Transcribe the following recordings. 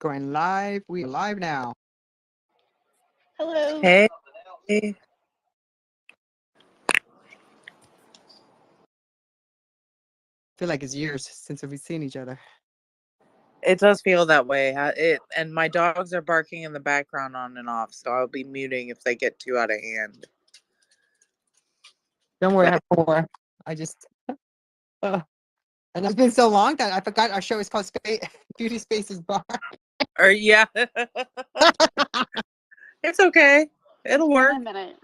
going live. We are live now. Hello. Hey. Feel like it's years since we've seen each other. It does feel that way. And my dogs are barking in the background on and off, so I'll be muting if they get too out of hand. Don't worry, I have 4. I just and it's been so long that I forgot our show is called Beauty Spaces Bar. Or yeah. It's okay. It'll work. In a minute.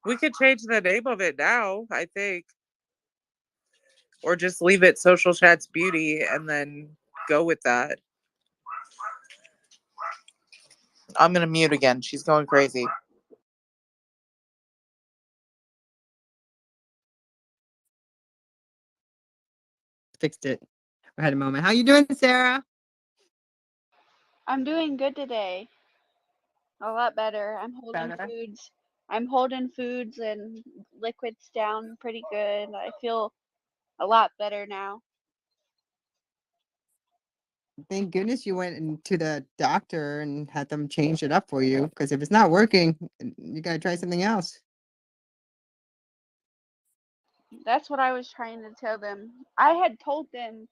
We could change the name of it now, I think. Or just leave it Social Chats Beauty and then go with that. I'm going to mute again. She's going crazy. Fixed it. I had a moment. How you doing, Sara? I'm doing good today. A lot better. I'm holding foods and liquids down pretty good. I feel a lot better now. Thank goodness you went to the doctor and had them change it up for you. Because if it's not working, you gotta try something else. That's what I was trying to tell them. I had told them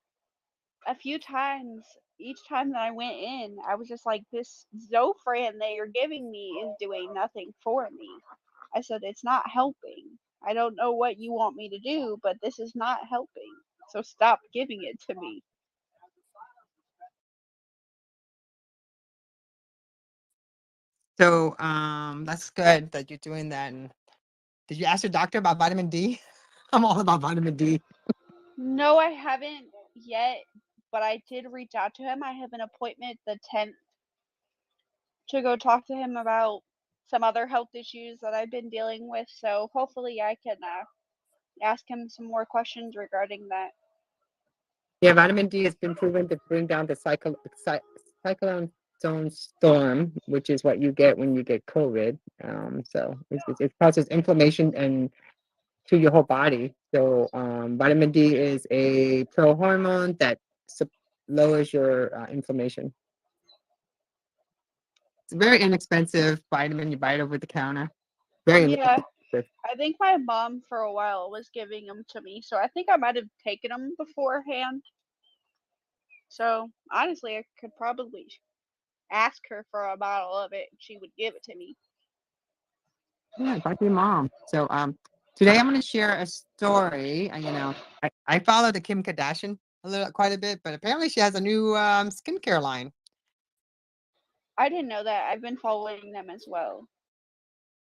a few times. Each time that I went in, I was just like, this Zofran that you're giving me is doing nothing for me. I said, it's not helping. I don't know what you want me to do, but this is not helping. So stop giving it to me. So that's good that you're doing that. And did you ask your doctor about vitamin D? I'm all about vitamin D. No, I haven't yet, but I did reach out to him. I have an appointment the 10th to go talk to him about some other health issues that I've been dealing with. So hopefully I can ask him some more questions regarding that. Yeah, vitamin D has been proven to bring down the cyclone storm, which is what you get when you get COVID. So it causes inflammation and to your whole body. So vitamin D is a pro-hormone that lowers your inflammation. It's a very inexpensive vitamin. You buy it over the counter. Very inexpensive. I think my mom for a while was giving them to me, so I think I might have taken them beforehand. So honestly, I could probably ask her for a bottle of it. She would give it to me. Yeah, talk to your mom. So today I'm going to share a story. I follow the Kim Kardashian quite a bit, but apparently she has a new skincare line. I didn't know that. I've been following them as well.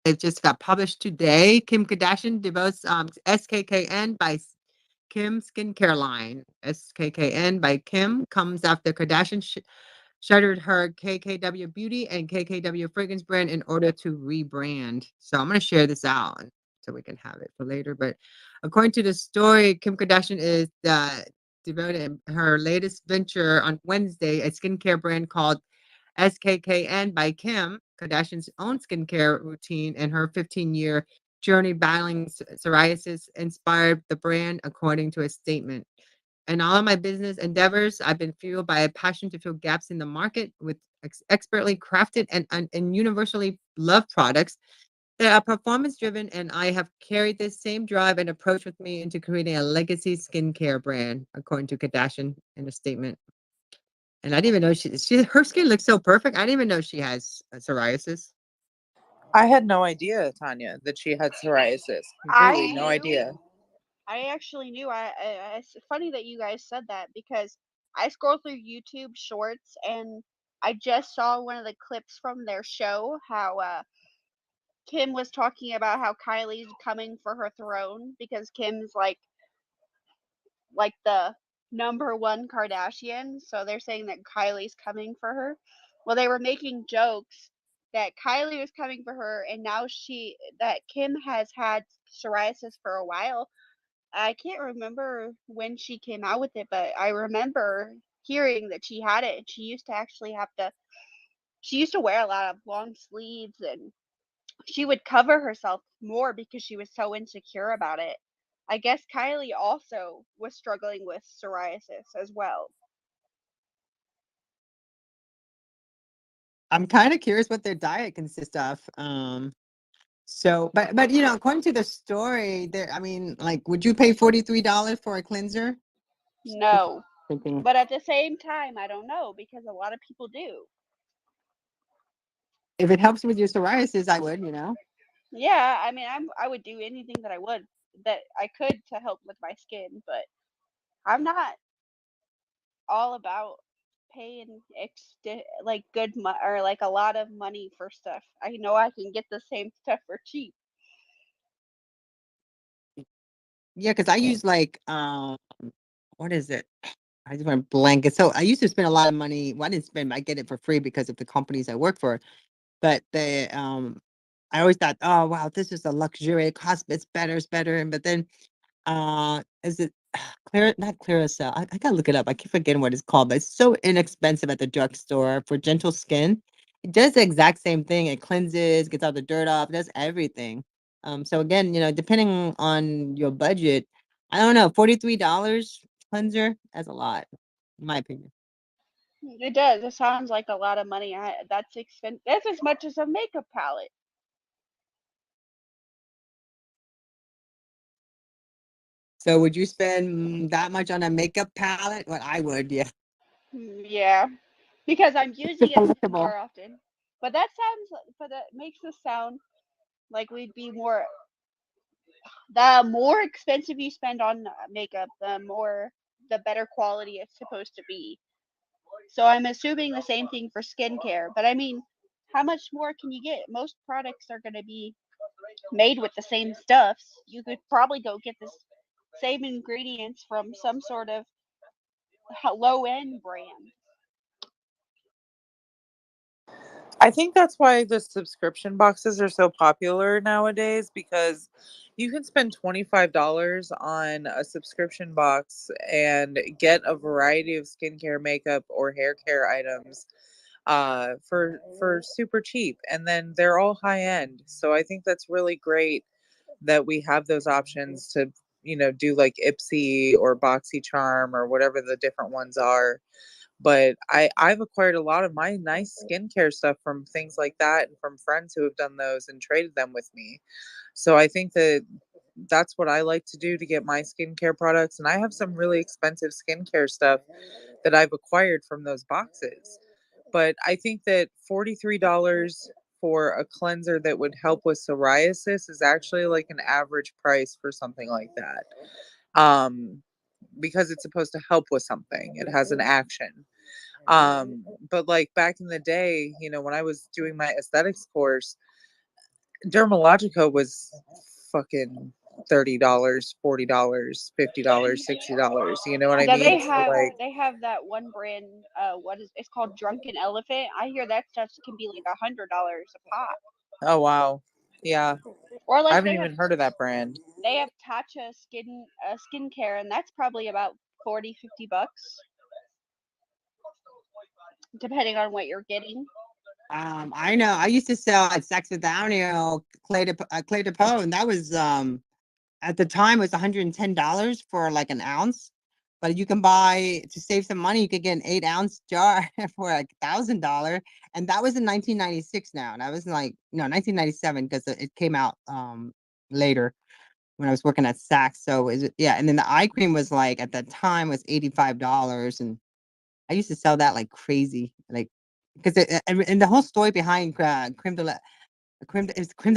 It just got published today. Kim Kardashian devotes SKKN by Kim skincare line. SKKN by Kim comes after Kardashian shuttered her KKW Beauty and KKW fragrance brand in order to rebrand. So I'm going to share this out so we can have it for later. But according to the story, Kim Kardashian is devoted her latest venture on Wednesday, a skincare brand called SKKN by Kim Kardashian's own skincare routine and her 15-year journey battling psoriasis inspired the brand, according to a statement. In all of my business endeavors, I've been fueled by a passion to fill gaps in the market with expertly crafted and universally loved products that are performance-driven, and I have carried this same drive and approach with me into creating a legacy skincare brand, according to Kardashian in a statement. And I didn't even know her skin looks so perfect. I didn't even know she has psoriasis. I had no idea, Tonya, that she had psoriasis. Completely no idea. I actually knew. It's funny that you guys said that because I scroll through YouTube Shorts and I just saw one of the clips from their show how Kim was talking about how Kylie's coming for her throne because Kim's like the number one Kardashian, so they're saying that Kylie's coming for her. Well, they were making jokes that Kylie was coming for her, and now that Kim has had psoriasis for a while. I can't remember when she came out with it, but I remember hearing that she had it, and she used to wear a lot of long sleeves, and she would cover herself more because she was so insecure about it. I guess Kylie also was struggling with psoriasis as well. I'm kind of curious what their diet consists of. So, but according to the story, there. I mean, like, would you pay $43 for a cleanser? Just No. thinking, But at the same time, I don't know because a lot of people do. if it helps with your psoriasis, I would. Yeah, I mean, I would do anything that I could to help with my skin, but I'm not all about paying like or like a lot of money for stuff. I know I can get the same stuff for cheap. Yeah, because I use like what is it? I just went blank. So I used to spend a lot of money. Well, I didn't spend. I get it for free because of the companies I work for. But I always thought, oh wow, this is a luxury. It costs, it's better. But then, is it clear? Not Clearasil. I gotta look it up. I keep forgetting what it's called. But it's so inexpensive at the drugstore for gentle skin. It does the exact same thing. It cleanses, gets all the dirt off, it does everything. So again, depending on your budget, I don't know, $43 cleanser, that's a lot, in my opinion. It does. It sounds like a lot of money. That's expensive. That's as much as a makeup palette. So would you spend that much on a makeup palette? Well, I would, yeah. Yeah, because I'm It's using it collectible. more often. But that makes us sound like we'd be more. The more expensive you spend on makeup, the better quality it's supposed to be. So I'm assuming the same thing for skincare. But I mean, how much more can you get? Most products are going to be made with the same stuffs. You could probably go get the same ingredients from some sort of low end brand. I think that's why the subscription boxes are so popular nowadays because you can spend $25 on a subscription box and get a variety of skincare, makeup, or hair care items for super cheap, and then they're all high end. So I think that's really great that we have those options to do like Ipsy or BoxyCharm or whatever the different ones are. But I've acquired a lot of my nice skincare stuff from things like that and from friends who have done those and traded them with me. So I think that that's what I like to do to get my skincare products. And I have some really expensive skincare stuff that I've acquired from those boxes. But I think that $43 for a cleanser that would help with psoriasis is actually like an average price for something like that. Um, because it's supposed to help with something. It has an action. But like back in the day, when I was doing my aesthetics course, Dermalogica was fucking $30, $40, $50, $60. You know what I Yeah, mean? So like, they have that one brand. It's called Drunken Elephant. I hear that stuff can be like $100 a pop. oh wow. Yeah. Or I like haven't even heard of that brand. they have Tatcha skincare, and that's probably about 40-50 bucks, depending on what you're getting. I know. I used to sell at Saks Fifth Avenue Clay de Peau, and that was at the time it was $110 for like an ounce. But you can buy to save some money. You could get an 8-ounce jar for like $1,000, and that was in 1996. Now, and I was like, no, 1997 because it came out later when I was working at Saks. So is it, yeah, and then the eye cream was like at that time was $85, and I used to sell that like crazy, like because and the whole story behind creme de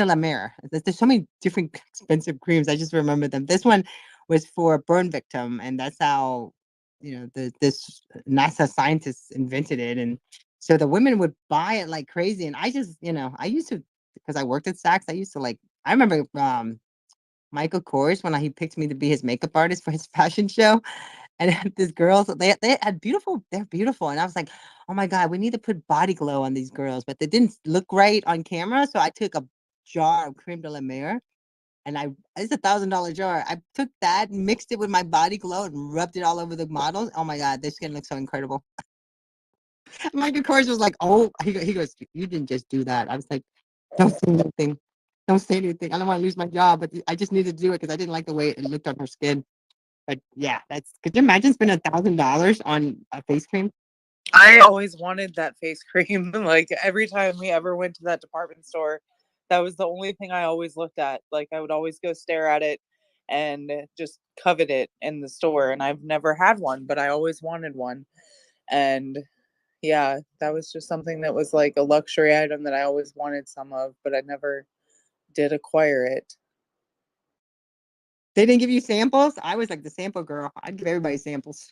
la mer. There's so many different expensive creams. I just remember them. This one was for a burn victim, and that's how this NASA scientists invented it. And so the women would buy it like crazy. And I just I used to, because I worked at Saks. I used to like. I remember Michael Kors when he picked me to be his makeup artist for his fashion show. And these girls, they had beautiful, they're beautiful. And I was like, oh my God, we need to put body glow on these girls, but they didn't look right on camera. So I took a jar of creme de la mer, and it's $1,000 jar. I took that, mixed it with my body glow, and rubbed it all over the models. Oh my God, their skin looks so incredible. Michael Kors was like, oh, he goes, you didn't just do that. I was like, don't say anything. Don't say anything. I don't want to lose my job, but I just needed to do it because I didn't like the way it looked on her skin. But yeah, could you imagine spending $1,000 on a face cream? I always wanted that face cream. Like every time we ever went to that department store, that was the only thing I always looked at. Like I would always go stare at it and just covet it in the store. And I've never had one, but I always wanted one. And yeah, that was just something that was like a luxury item that I always wanted some of, but I never did acquire it. They didn't give you samples? I was like the sample girl. I'd give everybody samples.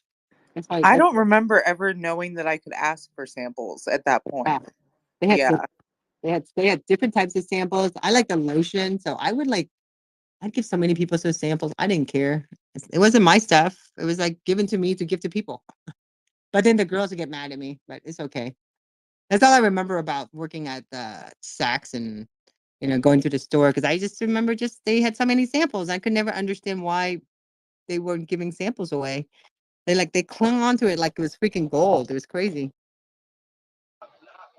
That's why I don't remember ever knowing that I could ask for samples at that point. they had Yeah. they had different types of samples. I like the lotion, so I'd give so many people those samples. I didn't care. It wasn't my stuff. It was like given to me to give to people. But then the girls would get mad at me, but it's okay. That's all I remember about working at Saks and going to the store because I just remember they had so many samples. I could never understand why they weren't giving samples away. They clung onto it like it was freaking gold. It was crazy.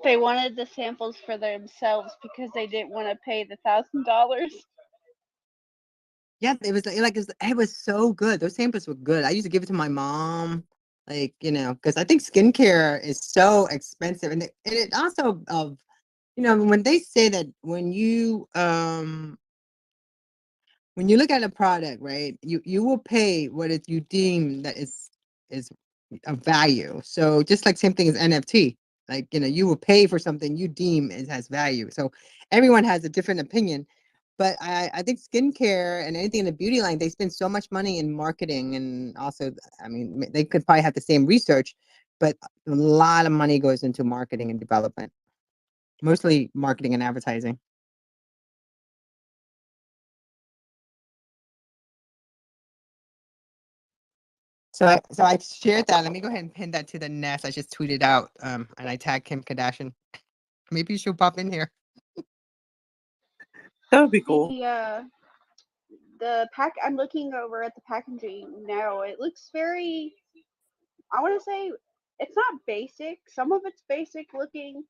They wanted the samples for themselves because they didn't want to pay the $1,000. Yeah, it was so good. Those samples were good. I used to give it to my mom, because I think skincare is so expensive, and it also when they say that when you look at a product, right, you will pay what you deem that is of value. So just like same thing as NFT, you will pay for something you deem it has value. So everyone has a different opinion, but I think skincare and anything in the beauty line, they spend so much money in marketing, and also, I mean, they could probably have the same research, but a lot of money goes into marketing and development, mostly marketing and advertising. So I shared that. Let me go ahead and pin that to the nest. I just tweeted out, and I tagged Kim Kardashian. Maybe she'll pop in here. That would be cool. The pack, I'm looking over at the packaging now. It looks very, I want to say, it's not basic. Some of it's basic looking,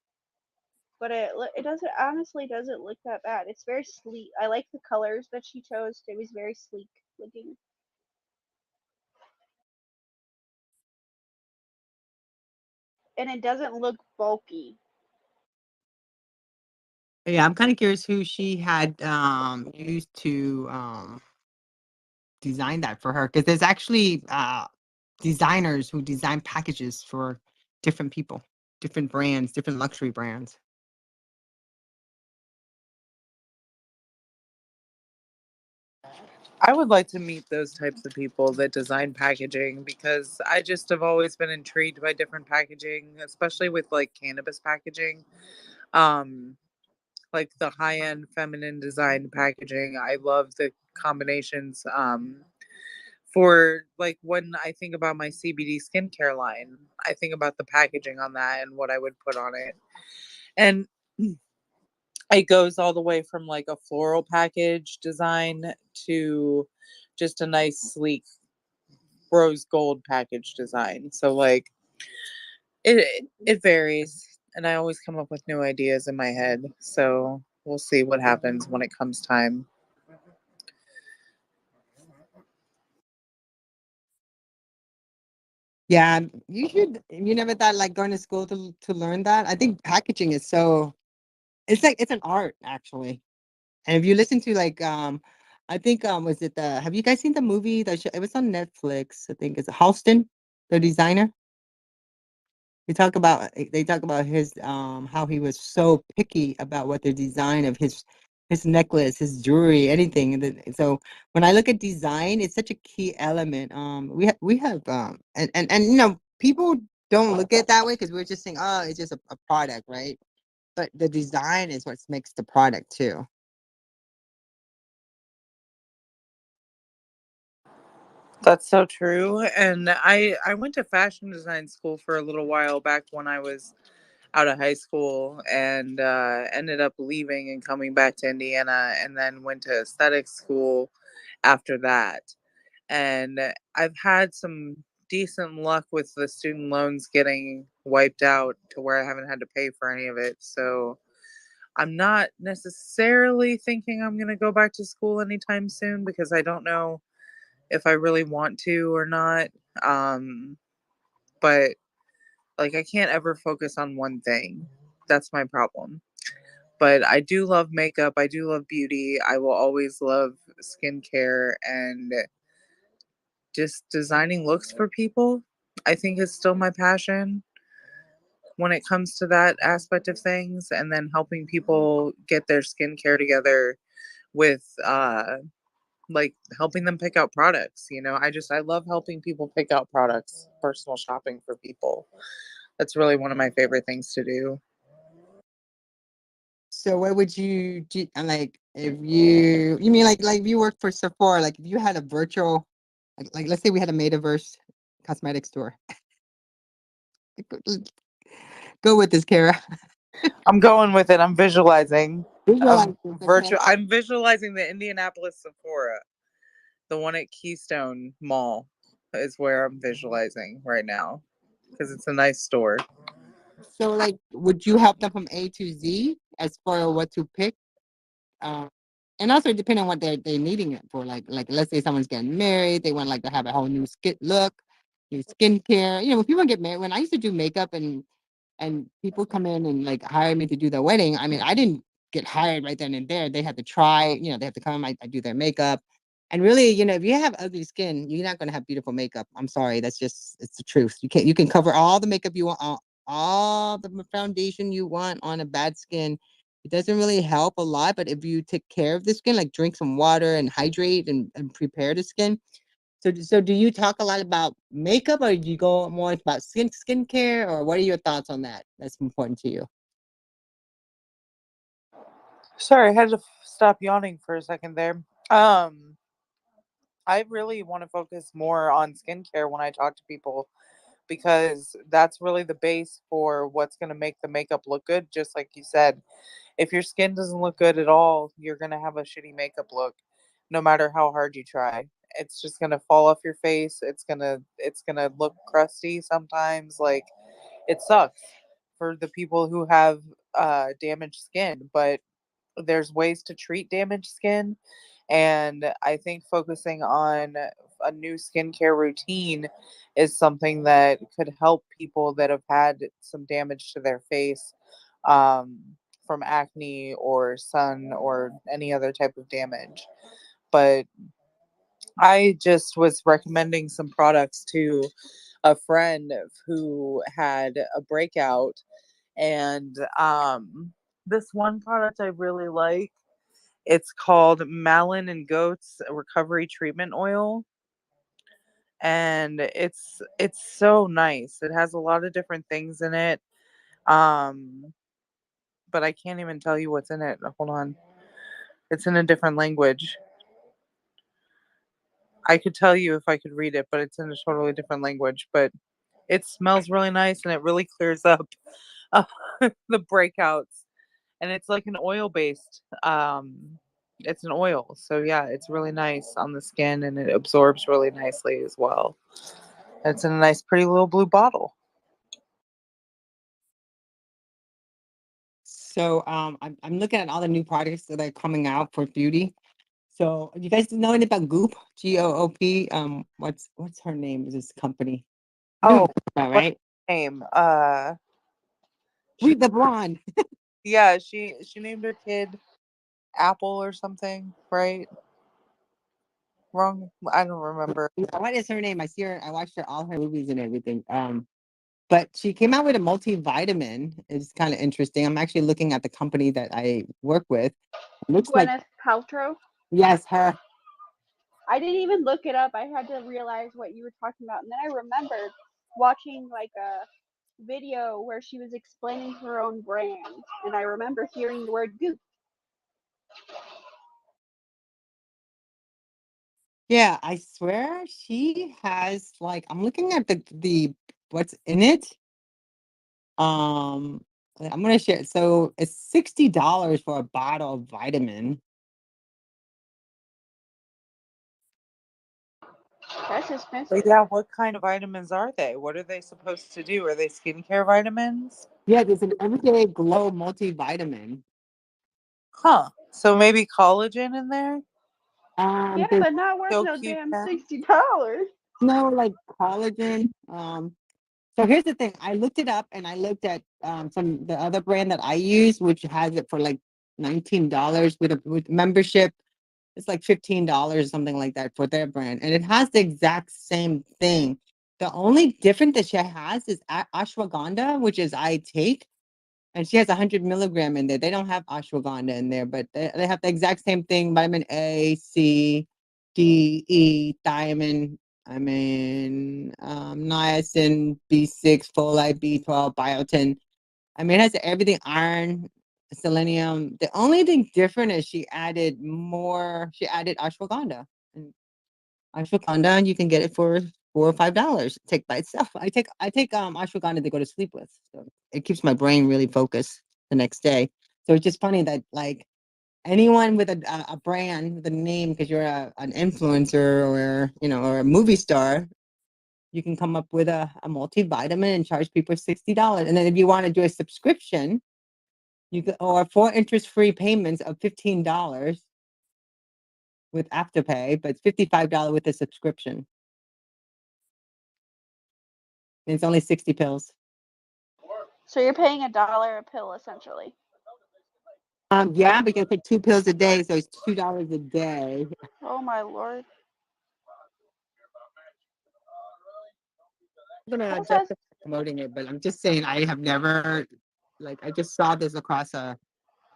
but it doesn't, honestly doesn't look that bad. It's very sleek. I like the colors that she chose. It was very sleek looking. And it doesn't look bulky. Yeah, I'm kind of curious who she had used to design that for her, because there's actually designers who design packages for different people, different brands, different luxury brands. I would like to meet those types of people that design packaging because I just have always been intrigued by different packaging, especially with like cannabis packaging. Um, like the high end feminine design packaging. I love the combinations. For like when I think about my CBD skincare line, I think about the packaging on that and what I would put on it. And it goes all the way from like a floral package design to just a nice sleek rose gold package design. So like it varies, and I always come up with new ideas in my head. So we'll see what happens when it comes time. Yeah, you should. You never thought like going to school to learn that? I think packaging is so. It's an art actually. And if you listen to I think was it the have you guys seen the movie it was on Netflix, I think it's Halston, the designer. They talk about his how he was so picky about what the design of his necklace, his jewelry, anything. So when I look at design, it's such a key element. We have and people don't look at it that way because we're just saying, oh, it's just a product, right? But the design is what makes the product too. That's so true. And I went to fashion design school for a little while back when I was out of high school and ended up leaving and coming back to Indiana and then went to aesthetics school after that. And I've had some decent luck with the student loans getting wiped out to where I haven't had to pay for any of it. So I'm not necessarily thinking I'm going to go back to school anytime soon because I don't know if I really want to or not. But Like, I can't ever focus on one thing. That's my problem. But I do love makeup. I do love beauty. I will always love skincare, and just designing looks for people, I think, is still my passion when it comes to that aspect of things. And then helping people get their skincare together with like helping them pick out products. I love helping people pick out products, personal shopping for people. That's really one of my favorite things to do. So what would you do? Like, if you mean like if you work for Sephora, like if you had a virtual, like let's say we had a metaverse cosmetic store. Go with this, Cara. I'm going with it. I'm visualizing a Visualize this, okay? virtual. I'm visualizing the Indianapolis Sephora, the one at Keystone Mall, is where I'm visualizing right now because it's a nice store. So like, would you help them from A to Z as far as what to pick? Um, and also depending on what they're needing it for. Like let's say someone's getting married, they want like to have a whole new skin look, new skincare. When people get married, when I used to do makeup and people come in and like hire me to do their wedding, I mean, I didn't get hired right then and there. They had to try, they have to come, I do their makeup. And really, if you have ugly skin, you're not going to have beautiful makeup. I'm sorry. It's the truth. You can cover all the makeup you want, all the foundation you want on a bad skin. It doesn't really help a lot, but if you take care of the skin, like drink some water and hydrate and prepare the skin. So do you talk a lot about makeup, or do you go more about skincare, or what are your thoughts on that? That's important to you. Sorry, I had to stop yawning for a second there. I really want to focus more on skincare when I talk to people because that's really the base for what's going to make the makeup look good. Just like you said, if your skin doesn't look good at all, you're going to have a shitty makeup look no matter how hard you try. It's just going to fall off your face. It's going to look crusty sometimes. Like, it sucks for the people who have damaged skin, but there's ways to treat damaged skin. And I think focusing on a new skincare routine is something that could help people that have had some damage to their face, um, from acne or sun or any other type of damage. But I just was recommending some products to a friend who had a breakout, and this one product I really like. It's called Melon and Goats Recovery Treatment Oil, and it's so nice. It has a lot of different things in it. Um but I can't even tell you what's in it. Hold on. It's in a different language. I could tell you if I could read it, but it's in a totally different language. But it smells really nice and it really clears up uh, the breakouts. And it's like an oil based. It's an oil, so yeah, it's really nice on the skin and it absorbs really nicely as well. It's in a nice, pretty little blue bottle. So I'm looking at all the new products that are coming out for beauty. So you guys know anything about Goop? Goop? What's her name? Is this company? Oh, what's Right? her name? She, We the blonde. yeah, she named her kid Apple or something, right? Wrong? I don't remember. Yeah, what is her name? I see her. I watched her all her movies and everything. But she came out with a multivitamin. It's kind of interesting. I'm actually looking at the company that I work with. It looks like, Gwyneth Paltrow. yes, her. I didn't even look it up. I had to realize what you were talking about, and then I remembered watching like a video where she was explaining her own brand, and I remember hearing the word goop. Yeah, I swear she has like, I'm looking at the what's in it. Um, I'm gonna share. So it's $60 for a bottle of vitamin. That's But expensive. yeah, what kind of vitamins are they? What are they supposed to do? Are they skincare vitamins? Yeah, there's an everyday glow multivitamin. Huh. So maybe collagen in there? Yeah, There's but not worth So no cute. damn $60. no like collagen. So here's the thing. I looked it up and I looked at the other brand that I use, which has it for like $19 with membership. It's like $15, something like that for their brand. And it has the exact same thing. The only difference that she has is ashwagandha, which is I take. And she has 100 milligram in there. They don't have ashwagandha in there, but they have the exact same thing: vitamin A, C, D, E, thiamine. Niacin, B6, folate, B12, biotin. I mean, it has everything: iron, selenium. The only thing different is she added more. She added ashwagandha. And ashwagandha, you can get it for $4 or $5. Take by itself. I take ashwagandha to go to sleep with. So it keeps my brain really focused the next day. So it's just funny that like anyone with a brand with a name, because you're an influencer or or a movie star, you can come up with a multivitamin and charge people $60. And then if you want to do a subscription, you could, or 4 interest-free payments of $15 with Afterpay, but $55 with a subscription. And it's only 60 pills. So you're paying $1 a pill essentially. Yeah, because for 2 pills a day, so it's $2 a day. Oh my lord. I'm gonna What just was promoting it, but I'm just saying I have never I just saw this across a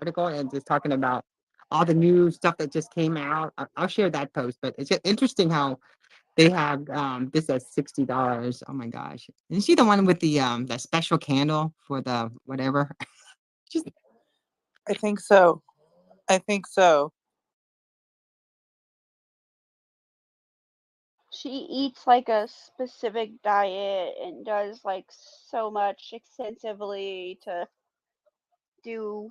article and just talking about all the new stuff that just came out. I'll share that post, but it's just interesting how they have this at $60. Oh my gosh. Isn't she the one with the that special candle for the whatever? Just I think so. I think so. she eats like a specific diet and does like so much extensively to do.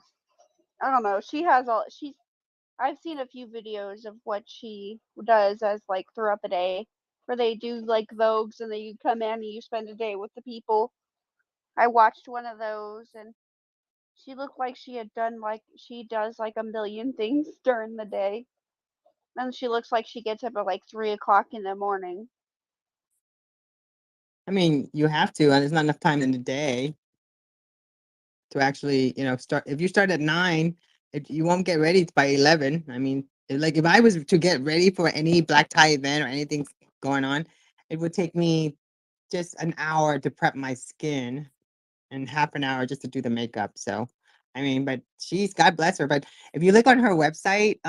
I don't know. She has all she's I've seen a few videos of what she does as like throughout the day, where they do like Vogues and then you come in and you spend a day with the people. I watched one of those and she looked like she had done like she does like a million things during the day. And she looks like she gets up at like 3 o'clock in the morning. I mean, you have to, and there's not enough time in the day to actually, start. If you start at 9, you won't get ready by 11. I mean, like if I was to get ready for any black tie event or anything going on, it would take me just an hour to prep my skin and half an hour just to do the makeup. So, I mean, but she's, God bless her. But if you look on her website,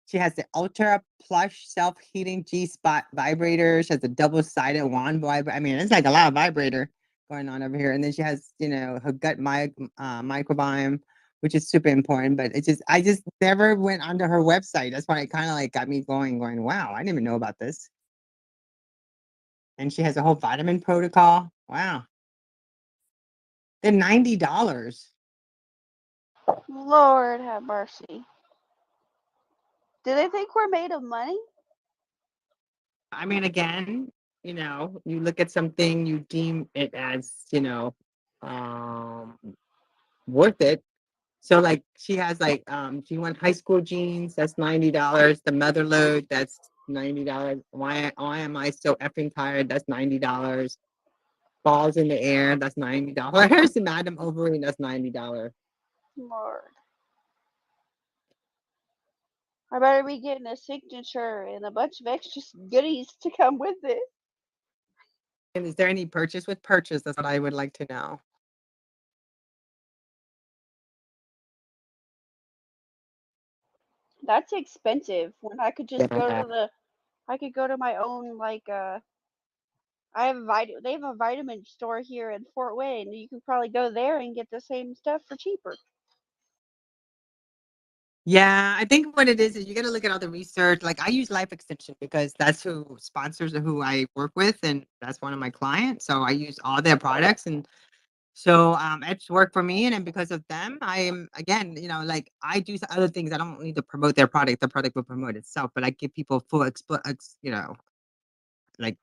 she has the ultra plush self heating G spot vibrator. She has a double sided wand vibrator. I mean, it's like a lot of vibrator going on over here. And then she has, her gut microbiome, which is super important. But I just never went onto her website. That's why it kind of like got me going, wow, I didn't even know about this. And she has a whole vitamin protocol. Wow. They're $90. Lord have mercy. Do they think we're made of money? I mean, again, you look at something, you deem it as, um, worth it. So like she has like do you want high school jeans? That's $90. The mother load, that's $90. Why am I so effing tired? That's $90. Balls in the air, that's $90. Madam Ovary, that's $90. Lord. I better be getting a signature and a bunch of extra goodies to come with it. And is there any purchase with purchase? That's what I would like to know. That's expensive when I could just go Yeah. to I could go to my own like they have a vitamin store here in Fort Wayne. You can probably go there and get the same stuff for cheaper. Yeah, I think what it is you got to look at all the research. Like I use Life Extension because that's who sponsors who I work with, and that's one of my clients. So I use all their products, and so it's worked for me. And then because of them, I am again, like I do other things. I don't need to promote their product; the product will promote itself. But I give people full, like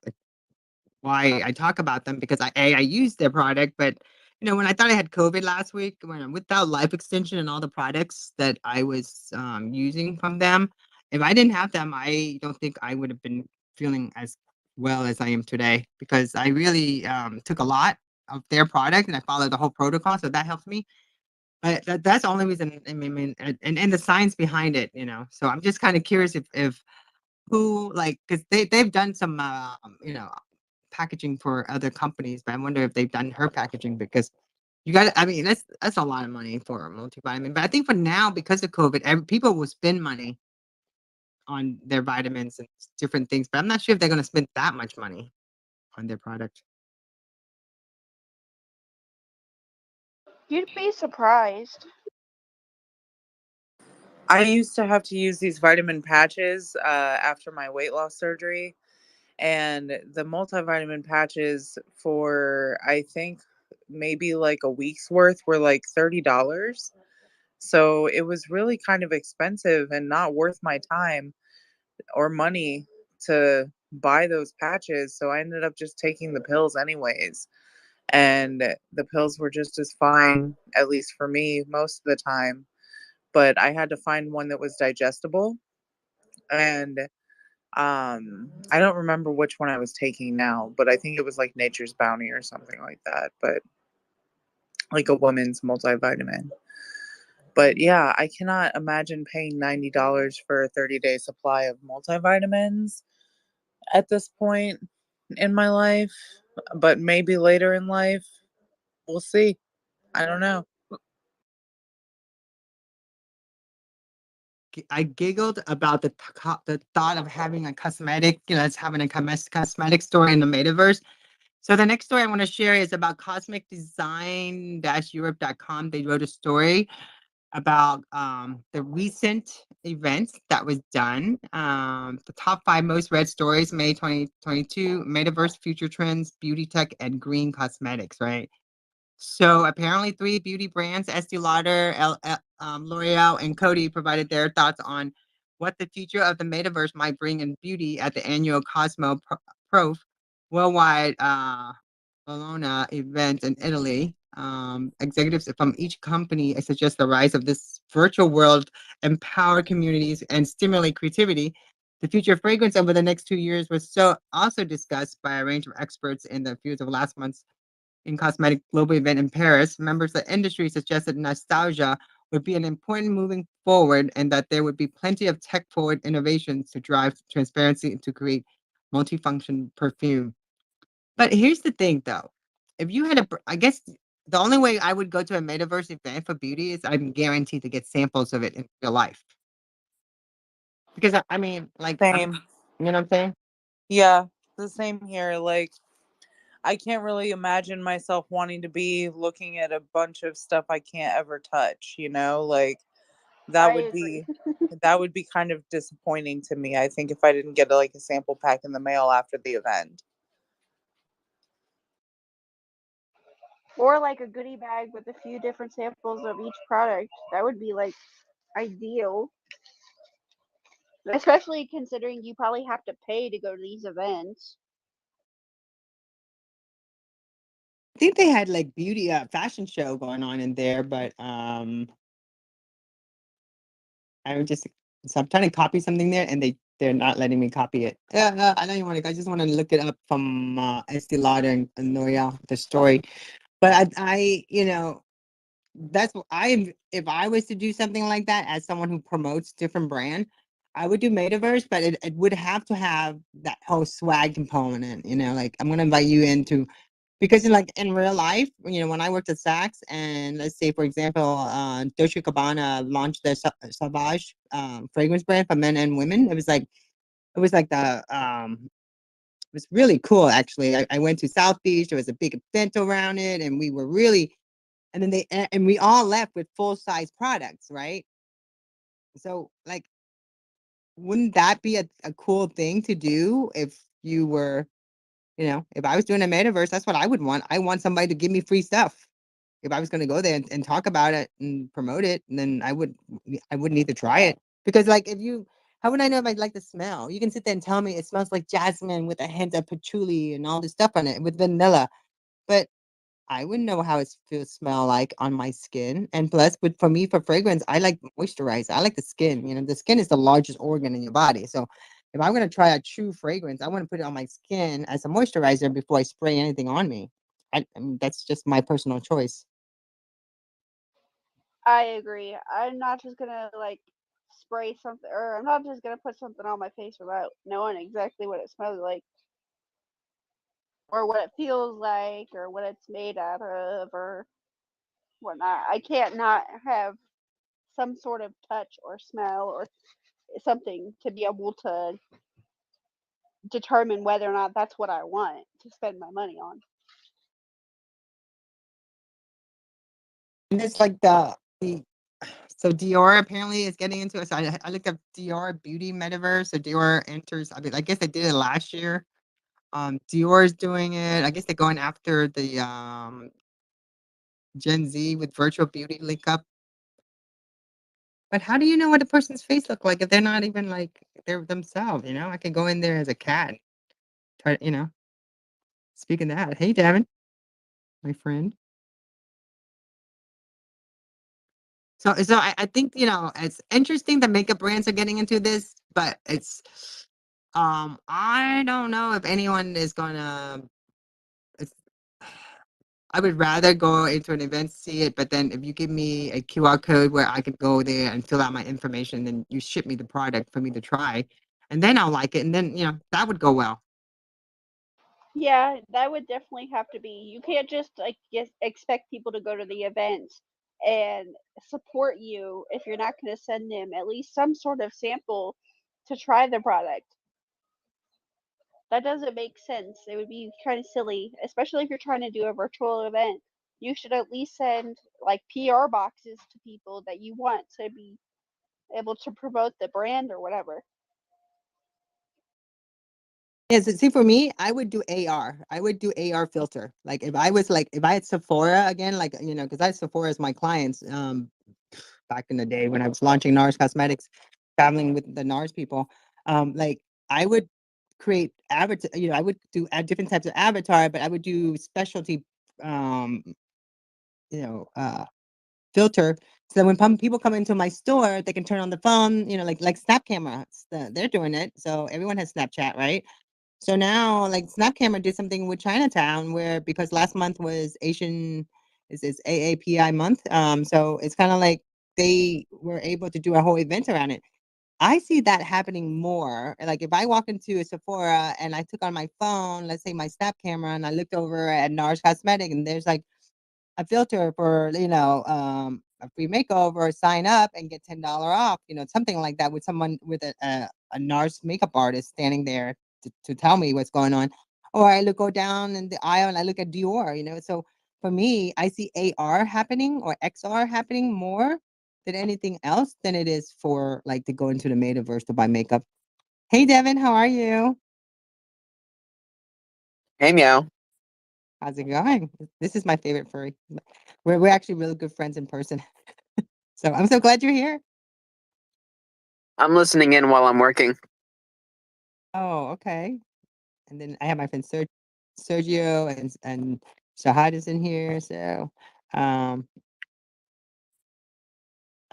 why I talk about them because I use their product, but when I thought I had COVID last week, when without Life Extension and all the products that I was using from them, if I didn't have them, I don't think I would have been feeling as well as I am today because I really took a lot of their product and I followed the whole protocol, so that helps me. But that's the only reason. I mean, and the science behind it, you know. So I'm just kind of curious if who like because they've done some you know packaging for other companies, but I wonder if they've done her packaging because you got. I mean, that's a lot of money for a multivitamin. But I think for now, because of COVID, people will spend money on their vitamins and different things. But I'm not sure if they're going to spend that much money on their product. You'd be surprised. I used to have to use these vitamin patches after my weight loss surgery, and the multivitamin patches for I think maybe like a week's worth were like $30. So it was really kind of expensive and not worth my time or money to buy those patches. So I ended up just taking the pills anyways. And the pills were just as fine, at least for me, most of the time. But I had to find one that was digestible. And I don't remember which one I was taking now, but I think it was like Nature's Bounty or something like that. But like a woman's multivitamin. But yeah, I cannot imagine paying $90 for a 30-day supply of multivitamins at this point in my life, but maybe later in life, we'll see. I don't know. I giggled about the thought of having a cosmetic, you know, it's having a cosmetic store in the metaverse. So the next story I want to share is about cosmicdesign-europe.com. They wrote a story about the recent events that was done. The top 5 most read stories, May 2022, metaverse, future trends, beauty tech, and green cosmetics, right? So apparently 3 beauty brands, Estee Lauder, L'Oreal, and Coty provided their thoughts on what the future of the metaverse might bring in beauty at the annual Cosmo Prof worldwide Bologna event in Italy. Executives from each company suggest the rise of this virtual world, empower communities, and stimulate creativity. The future of fragrance over the next 2 years was also discussed by a range of experts in the fields of last month's in cosmetic global event in Paris. Members of the industry suggested nostalgia would be an important moving forward and that there would be plenty of tech-forward innovations to drive transparency and to create multifunction perfume. But here's the thing, though. If you had I guess the only way I would go to a metaverse event for beauty is I'm guaranteed to get samples of it in real life. Because I mean, like, Same. you know what I'm saying? Yeah, the same here. Like, I can't really imagine myself wanting to be looking at a bunch of stuff I can't ever touch, you know? Like, that I would agree. be that would be kind of disappointing to me, I think, if I didn't get like a sample pack in the mail after the event. Or like a goodie bag with a few different samples of each product. That would be like ideal. Especially considering you probably have to pay to go to these events. I think they had like beauty fashion show going on in there, but I would just so I'm trying to copy something there, and they're not letting me copy it. Yeah, I don't even want to. I just want to look it up from Estee Lauder and L'Oreal, the story. But you know, that's what I if I was to do something like that as someone who promotes different brand, I would do metaverse, but it would have to have that whole swag component. You know, like I'm gonna invite you into because like in real life, you know, when I worked at Saks and let's say for example, Dolce Gabbana launched their Sauvage fragrance brand for men and women. It was like it was really cool actually. I went to South Beach. There was a big event around it, and we were really and then and we all left with full size products, right? So like, wouldn't that be a cool thing to do if you were, you know, if I was doing a metaverse, that's what I would want. I want somebody to give me free stuff. If I was going to go there and talk about it and promote it, then I would need to try it because like if you, how would I know if I like the smell? You can sit there and tell me it smells like jasmine with a hint of patchouli and all this stuff on it with vanilla, but I wouldn't know how it feels smell like on my skin. And plus, with for me for fragrance, I like moisturize. I like the skin. You know, the skin is the largest organ in your body. So If I'm gonna try a true fragrance, I want to put it on my skin as a moisturizer before I spray anything on me. I mean, that's just my personal choice. I agree. I'm not just gonna like spray something, or I'm not just gonna put something on my face without knowing exactly what it smells like, or what it feels like, or what it's made out of, or whatnot. I can't not have some sort of touch or smell or something to be able to determine whether or not that's what I want to spend my money on. And it's like the so Dior apparently is getting into it. So I looked up Dior Beauty Metaverse. So Dior enters. I mean, I guess they did it last year. Dior's doing it. I guess they're going after the Gen Z with virtual beauty link up. But how do you know what a person's face look like if they're not even like they're themselves? You know, I could go in there as a cat. Try, you know. Speaking of that, hey Devin, my friend. So I think it's interesting that makeup brands are getting into this, but it's I don't know if anyone is gonna. It's, I would rather go into an event, see it, but then if you give me a QR code where I could go there and fill out my information, then you ship me the product for me to try, and then I'll like it, and then that would go well. Yeah, that would definitely have to be. You can't just like expect people to go to the event and support you if you're not going to send them at least some sort of sample to try the product. That doesn't make sense. It would be kind of silly, especially if you're trying to do a virtual event. You should at least send like PR boxes to people that you want to be able to promote the brand or whatever. Yeah, so see, for me, I would do AR. I would do AR filter. Like if I had Sephora again, like because I had Sephora as my clients back in the day when I was launching NARS Cosmetics, traveling with the NARS people. Like I would create avatar. I would do different types of avatar, but I would do specialty, um, you know, uh, filter. So that when people come into my store, they can turn on the phone. Like Snap Camera. They're doing it. So everyone has Snapchat, right? So now, like Snap Camera did something with Chinatown, where because last month was Asian, is AAPI month. So it's kind of like they were able to do a whole event around it. I see that happening more. Like if I walk into a Sephora and I took on my phone, let's say my Snap Camera, and I looked over at NARS Cosmetic, and there's like a filter for a free makeover, sign up and get $10 off, something like that, with someone with a NARS makeup artist standing there to tell me what's going on. Or go down in the aisle and I look at Dior, so for me, I see AR happening or XR happening more than anything else than it is for like to go into the metaverse to buy makeup. Hey Devin, how are you? Hey, meow. How's it going? This is my favorite furry. We're actually really good friends in person. So I'm so glad you're here. I'm listening in while I'm working. Oh, okay. And then I have my friend Sergio and Shahad is in here. So um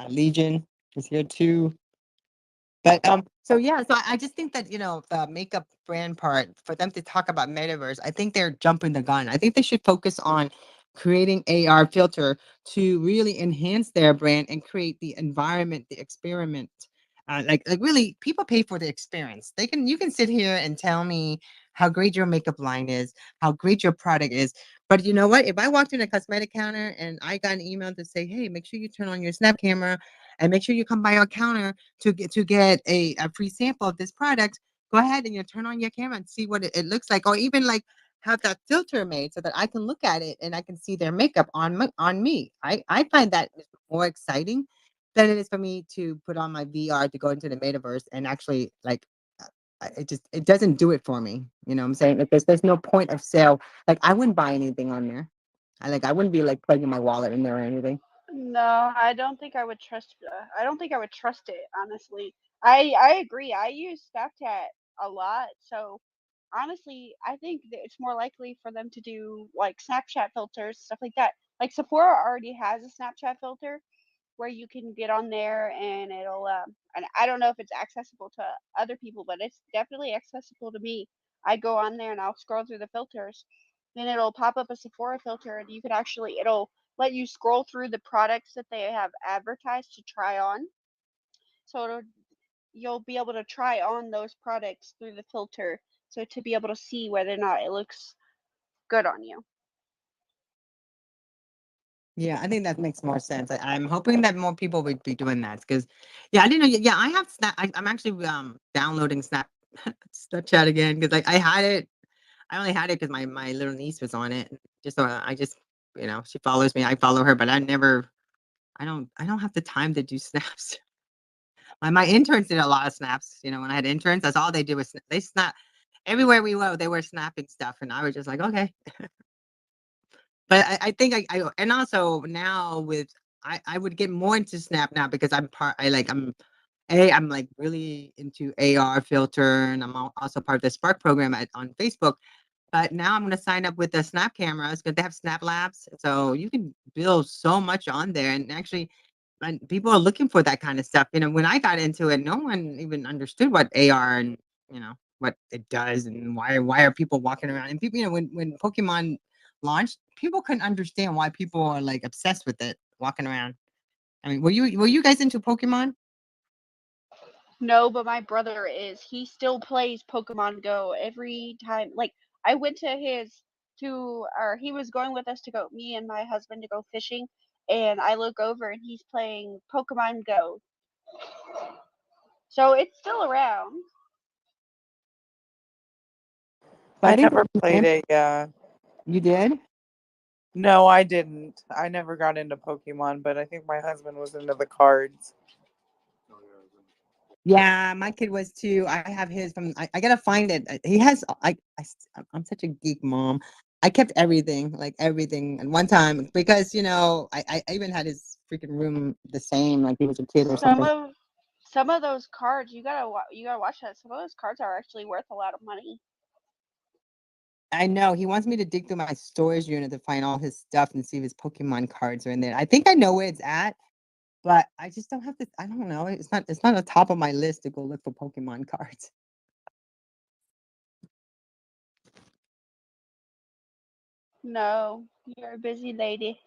Legion is here too. But so yeah, so I just think that the makeup brand part for them to talk about metaverse, I think they're jumping the gun. I think they should focus on creating AR filter to really enhance their brand and create the environment, the experiment. Like really, people pay for the experience. You can sit here and tell me how great your makeup line is, how great your product is. But you know what? If I walked in a cosmetic counter and I got an email to say, "Hey, make sure you turn on your Snap camera and make sure you come by our counter to get a free sample of this product," go ahead and turn on your camera and see what it looks like, or even like have that filter made so that I can look at it and I can see their makeup on me. I find that is more exciting than it is for me to put on my VR to go into the metaverse and actually like it doesn't do it for me. You know what I'm saying? Like there's no point of sale. Like I wouldn't buy anything on there. I wouldn't be like plugging my wallet in there or anything. No, I don't think I would trust. I don't think I would trust it, honestly. I agree. I use Snapchat a lot, so honestly, I think that it's more likely for them to do like Snapchat filters, stuff like that. Like Sephora already has a Snapchat filter, where you can get on there and it'll and I don't know if it's accessible to other people, but it's definitely accessible to me. I go on there and I'll scroll through the filters. Then it'll pop up a Sephora filter and you can actually it'll let you scroll through the products that they have advertised to try on. So you'll be able to try on those products through the filter so to be able to see whether or not it looks good on you. Yeah, I think that makes more sense. I'm hoping that more people would be doing that because, yeah, I didn't know. Yeah, I have Snap. I'm actually downloading Snapchat again because I had it. I only had it because my little niece was on it. Just so I just she follows me. I follow her, but I don't have the time to do snaps. My interns did a lot of snaps. When I had interns, that's all they do was they snap everywhere we go. They were snapping stuff, and I was just like, okay. But I think I and also now with I would get more into Snap now because I'm like really into AR filter and I'm also part of the Spark program on Facebook. But now I'm going to sign up with the Snap cameras because they have Snap Labs, so you can build so much on there. And actually, people are looking for that kind of stuff. When I got into it, no one even understood what AR and what it does and why are people walking around. And people, when Pokemon launched, people couldn't understand why people are like obsessed with it, walking around. I mean, were you guys into Pokemon? No, but my brother is. He still plays Pokemon Go every time. Like I went to or he was going with us to go, me and my husband to go fishing, and I look over and he's playing Pokemon Go. So it's still around. I Buddy, never played it. Yeah. you did? No, I didn't. I never got into Pokemon, but I think my husband was into the cards. Yeah, my kid was too. I have his from. I gotta find it. He has. I'm such a geek mom. I kept everything, like everything, at one time because I even had his freaking room the same, like he was a kid or Some something. of some of those cards you gotta watch that. Some of those cards are actually worth a lot of money. I know he wants me to dig through my storage unit to find all his stuff and see if his Pokemon cards are in there. I think I know where it's at, but I just don't have to. I don't know. It's not on top of my list to go look for Pokemon cards. No, you're a busy lady.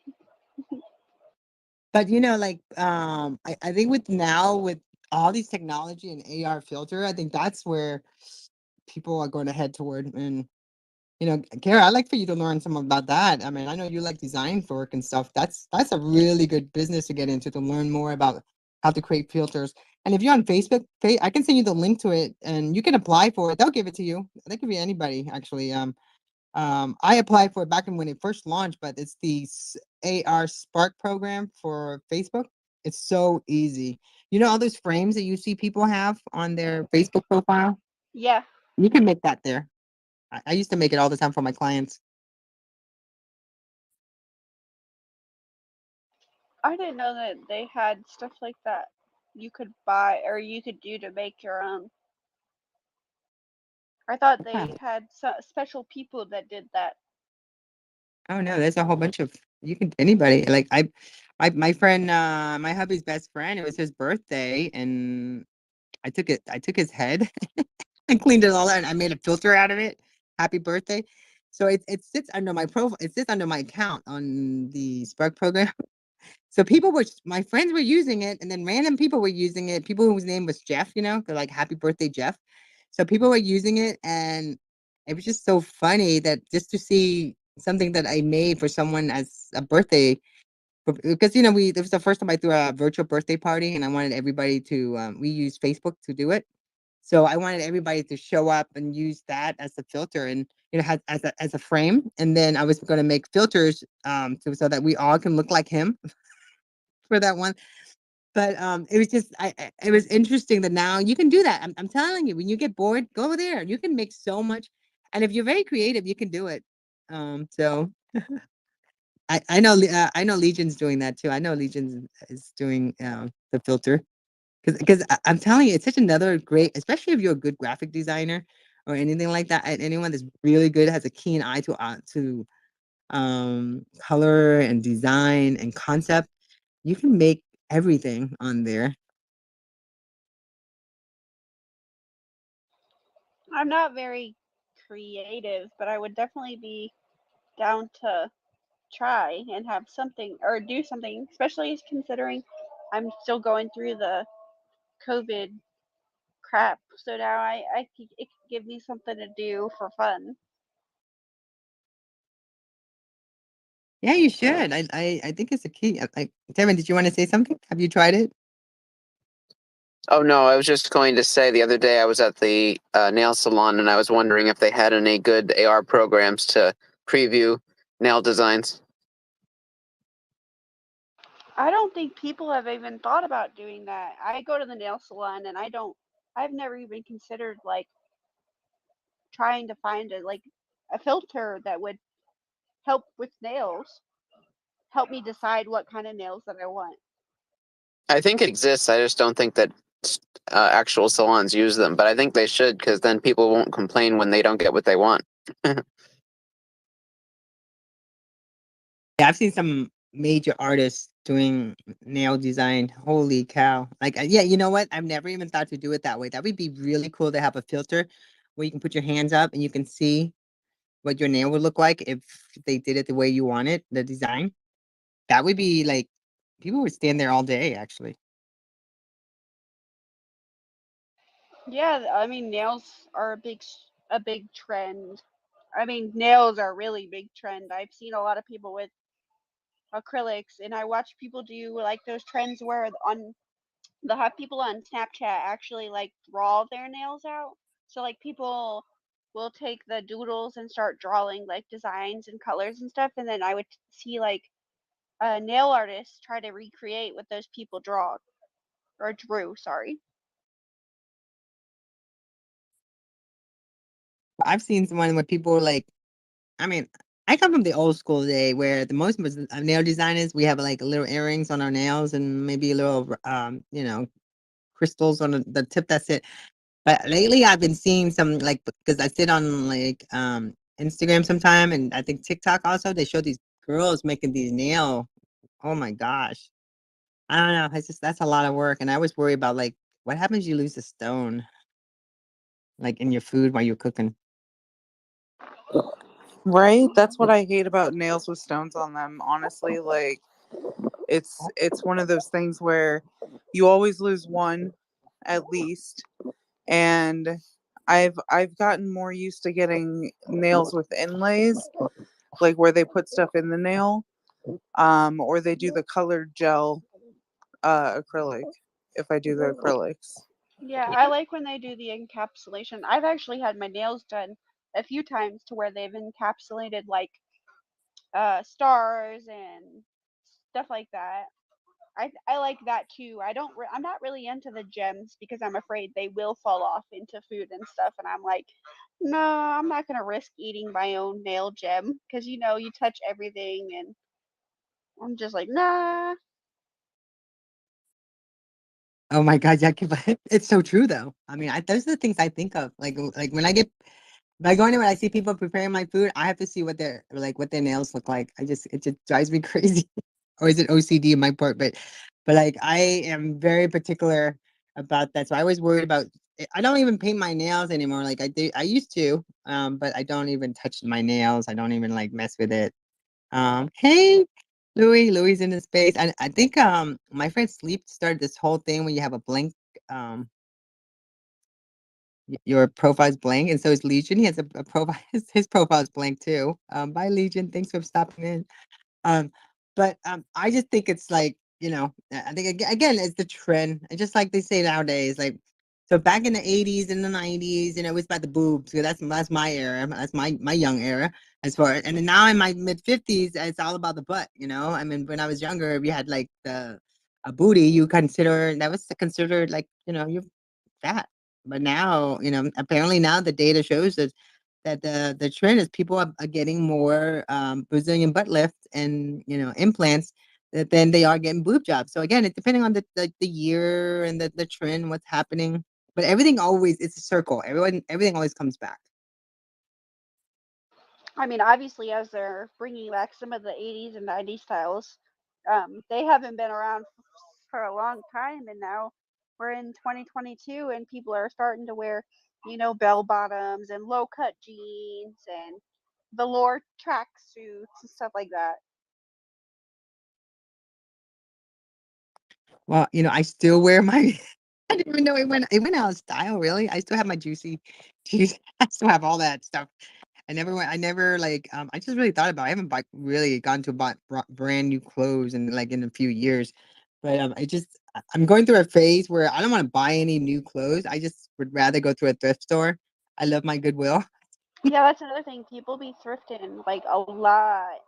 But I think with all these technology and AR filter, I think that's where people are going to head toward. And Kara, I'd like for you to learn some about that. I mean, I know you like design work and stuff. That's a really good business to get into to learn more about how to create filters. And if you're on Facebook, I can send you the link to it, and you can apply for it. They'll give it to you. They could be anybody actually. I applied for it back when it first launched, but it's the AR Spark program for Facebook. It's so easy. All those frames that you see people have on their Facebook profile? Yeah, You can make that there. I used to make it all the time for my clients. I didn't know that they had stuff like that you could buy or you could do to make your own. I thought Yeah. they had special people that did that. Oh no, there's a whole bunch of you can anybody. Like my friend, my hubby's best friend, it was his birthday, and I took his head and cleaned it all out, and I made a filter out of it. Happy birthday. So it sits under my profile, it sits under my account on the Spark program. So my friends were using it, and then random people were using it. People whose name was Jeff, they're like, "Happy birthday, Jeff." So people were using it, and it was just so funny that just to see something that I made for someone as a birthday, because it was the first time I threw a virtual birthday party, and I wanted everybody to. We used Facebook to do it, so I wanted everybody to show up and use that as a filter, and as a frame, and then I was going to make filters so that we all can look like him for that one. But it was just it was interesting that now you can do that. I'm telling you, when you get bored, go over there. You can make so much, and if you're very creative, you can do it. So I know Legion's doing that too. I know Legion is doing the filter because I'm telling you, it's such another great, especially if you're a good graphic designer or anything like that. And anyone that's really good has a keen eye to color and design and concept. You can make everything on there. I'm not very creative, but I would definitely be down to try and have something or do something, especially considering I'm still going through the COVID crap. So now it could give me something to do for fun. Yeah, you should. I think it's a key. Like, Devin, did you want to say something? Have you tried it? Oh no, I was just going to say the other day I was at the nail salon and I was wondering if they had any good AR programs to preview nail designs. I don't think people have even thought about doing that. I go to the nail salon and I've never even considered like trying to find a filter that would help with nails, help me decide what kind of nails that I want. I think it exists. I just don't think that actual salons use them, but I think they should because then people won't complain when they don't get what they want. Yeah, I've seen some major artists doing nail design. Holy cow. Like, yeah, you know what? I've never even thought to do it that way. That would be really cool to have a filter where you can put your hands up and you can see what your nail would look like if they did it the way you want it, the design. That would be like, people would stand there all day, actually. Yeah, I mean nails are a big trend. I mean nails are a really big trend. I've seen a lot of people with acrylics and I watch people do like those trends where on they'll have people on Snapchat actually like draw their nails out. So like people will take the doodles and start drawing like designs and colors and stuff, and then I would see like nail artists try to recreate what those people draw or drew. Sorry. I've seen someone where people were like, I mean, I come from the old school day where the most nail designers, we have like little earrings on our nails and maybe a little, crystals on the tip. That's it. But lately, I've been seeing some like because I sit on like Instagram sometime, and I think TikTok also. They show these girls making these nail. Oh my gosh, I don't know. It's just that's a lot of work, and I always worry about like what happens you lose a stone like in your food while you're cooking. Right? That's what I hate about nails with stones on them. Honestly, like it's one of those things where you always lose one at least. And I've gotten more used to getting nails with inlays, like where they put stuff in the nail, or they do the colored gel acrylic if I do the acrylics. Yeah, I like when they do the encapsulation. I've actually had my nails done a few times to where they've encapsulated like stars and stuff like that. I like that too. I'm not really into the gems because I'm afraid they will fall off into food and stuff, and I'm like, no, I'm not gonna risk eating my own nail gem because you touch everything, and I'm just like, nah. Oh my god, yeah, it's so true though. I mean, those are the things I think of. Like when I get by going anywhere, I see people preparing my food. I have to see what their nails look like. It just drives me crazy. Or is it OCD in my part? But like I am very particular about that. So I always worried about. I don't even paint my nails anymore. Like I did, I used to. But I don't even touch my nails. I don't even like mess with it. Hey, Louis in the space. I think my friend Sleep started this whole thing when you have a blank um your profile's blank, and so is Legion. He has a profile. His profile is blank too. Bye Legion. Thanks for stopping in. Um, but I just think it's like I think again it's the trend, and just like they say nowadays, like so back in the 80s and the 90s, it was about the boobs. So that's my era. That's my young era as far. And then now in my mid 50s, it's all about the butt. I mean, when I was younger, if you had like a booty, you consider that was considered like you're fat. But now, apparently now the data shows that the trend is people are getting more Brazilian butt lift and implants than they are getting boob jobs. So again, it's depending on the year and the trend, what's happening. But everything always it's a circle. Everything always comes back. I mean, obviously, as they're bringing back some of the 80s and 90s styles, they haven't been around for a long time, and now we're in 2022 and people are starting to wear, bell bottoms and low cut jeans and velour track suits and stuff like that. Well, I still wear my I didn't even know it went out of style, really. I still have my juicy tees. I still have all that stuff. I never like I just really thought about it. I haven't really gone to buy brand new clothes in a few years. But I'm going through a phase where I don't want to buy any new clothes. I just would rather go to a thrift store. I love my Goodwill. Yeah, that's another thing. People be thrifting like a lot.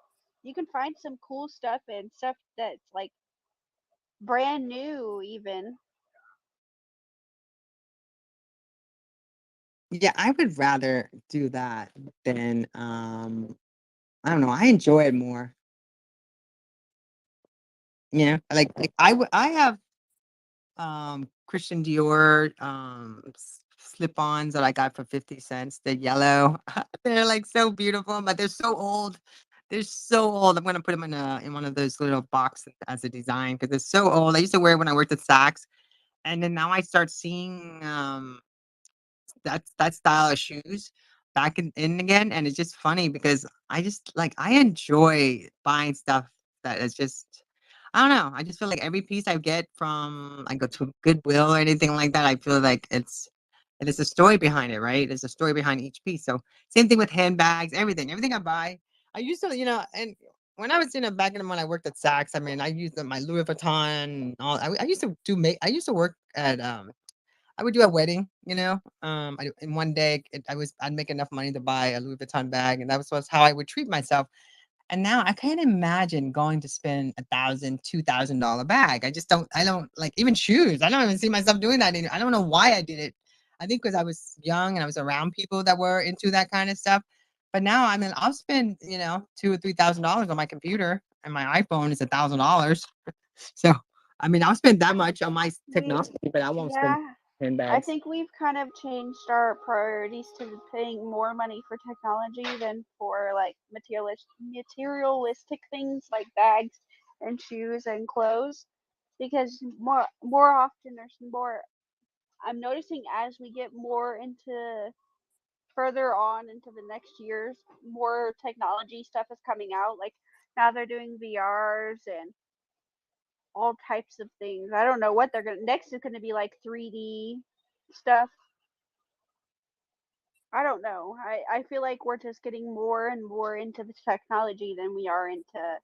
You can find some cool stuff and stuff that's like brand new even. Yeah, I would rather do that than I don't know. I enjoy it more. Yeah, like I have Christian Dior slip-ons that I got for 50 cents. They're yellow. They're like so beautiful, but they're so old. They're so old. I'm gonna put them in one of those little boxes as a design because they're so old. I used to wear it when I worked at Saks, and then now I start seeing that style of shoes back in again, and it's just funny because I enjoy buying stuff that is just I don't know. I just feel like every piece I get from I go to Goodwill or anything like that, I feel like it's a story behind it, right? There's a story behind each piece. So same thing with handbags, everything I buy. I used to, and when I was back in the when I worked at Saks, I mean, I used my Louis Vuitton and all. I used to I used to work at I would do a wedding, in one day I'd make enough money to buy a Louis Vuitton bag, and was how I would treat myself. And now I can't imagine going to spend $1,000, $2,000 bag. I don't like even shoes. I don't even see myself doing that anymore. I don't know why I did it. I think because I was young and I was around people that were into that kind of stuff. But now, I mean, I'll spend, $2,000 or $3,000 on my computer, and my iPhone is $1,000. So, I mean, I'll spend that much on my We technology, but I won't spend Yeah, I handbags. think we've kind of changed our priorities to paying more money for technology than for like materialistic things like bags and shoes and clothes, because more often there's more. I'm noticing as we get more into further on into the next years, more technology stuff is coming out. Like now they're doing VRs and all types of things. I don't know what they're gonna next is gonna be like 3D stuff. I don't know. I feel like we're just getting more and more into the technology than we are into,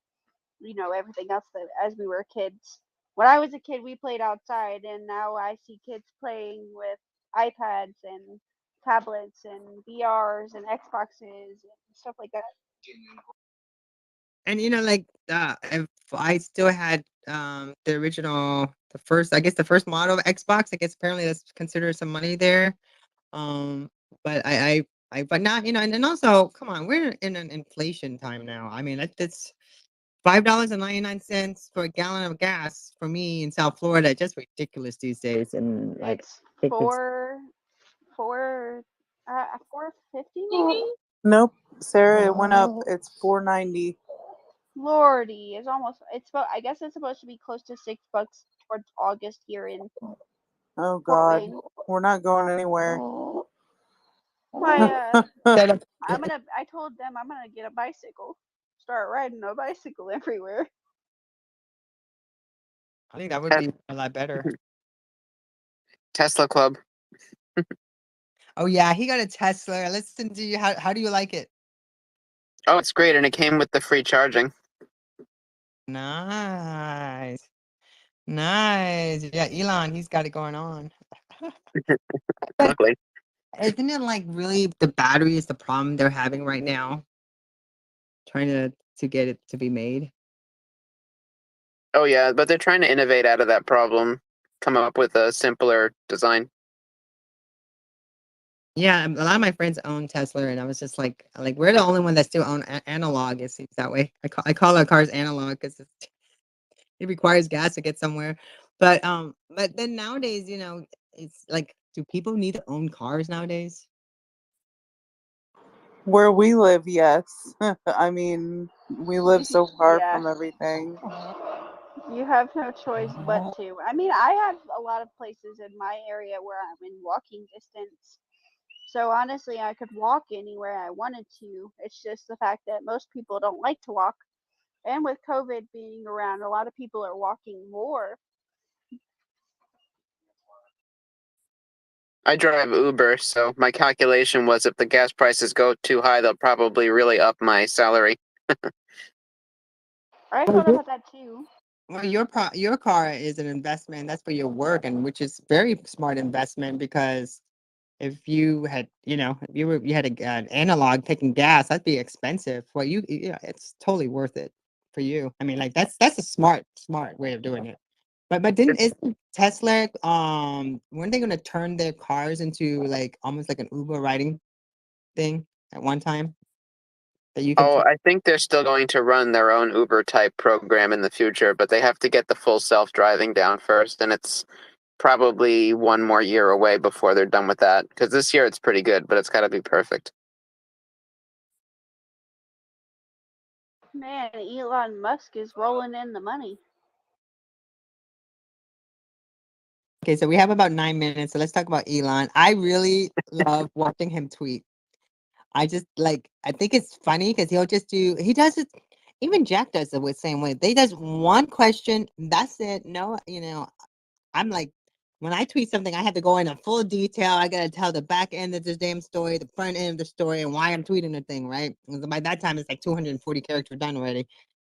everything else that as we were kids. When I was a kid, we played outside, and now I see kids playing with iPads and tablets and VRs and Xboxes and stuff like that. And if I still had the original, the first, I guess the first model of Xbox, I guess apparently that's considered some money there. Um, but but not, and then also, come on, we're in an inflation time now. I mean, that's $5.99 for a gallon of gas for me in South Florida. Just ridiculous these days. And like, It's I think it's four four 450 maybe. Nope, Sarah, it went up. It's 4.90. Lordy, I guess it's supposed to be close to $6 towards August here in Oh Fort God, Wayne. we're not going anywhere. My set up. I told them I'm gonna get a bicycle. Start riding a bicycle everywhere. I think that would be a lot better. Tesla Club. Oh yeah, he got a Tesla. Listen to you. How do you like it? Oh, it's great, and it came with the free charging. Nice. Nice. Yeah, Elon, he's got it going on. But Luckily. isn't it like really the battery is the problem they're having right now? Trying to get it to be made. Oh yeah, but they're trying to innovate out of that problem, come up with a simpler design. Yeah, a lot of my friends own Tesla, and I was just like we're the only one that still own analog. It seems that way. I call our cars analog because it requires gas to get somewhere. But then nowadays, it's like, do people need to own cars nowadays? Where we live, yes. I mean, we live so far Yeah. from everything. You have no choice but to. I mean, I have a lot of places in my area where I'm in walking distance. So honestly, I could walk anywhere I wanted to. It's just the fact that most people don't like to walk. And with COVID being around, a lot of people are walking more. I drive Uber, so my calculation was if the gas prices go too high, they'll probably really up my salary. I Well, thought about that too. your car is an investment. That's for your work, and which is very smart investment because if you had, if you had an analog taking gas, that'd be expensive. Well, it's totally worth it for you. I mean, like that's a smart way of doing it. But isn't Tesla weren't they gonna turn their cars into like almost like an Uber riding thing at one time that you could Oh, I think they're still going to run their own Uber type program in the future, but they have to get the full self driving down first, and it's probably one more year away before they're done with that. Because this year it's pretty good, but it's got to be perfect. Man, Elon Musk is rolling in the money. Okay, so we have about 9 minutes, so let's talk about Elon. I really love watching him tweet. I just I think it's funny because he does it, even Jack does it the same way. They does one question, that's it. No, I'm like, when I tweet something, I have to go into full detail. I gotta tell the back end of the damn story, the front end of the story, and why I'm tweeting the thing, right? And by that time, it's like 240 characters done already.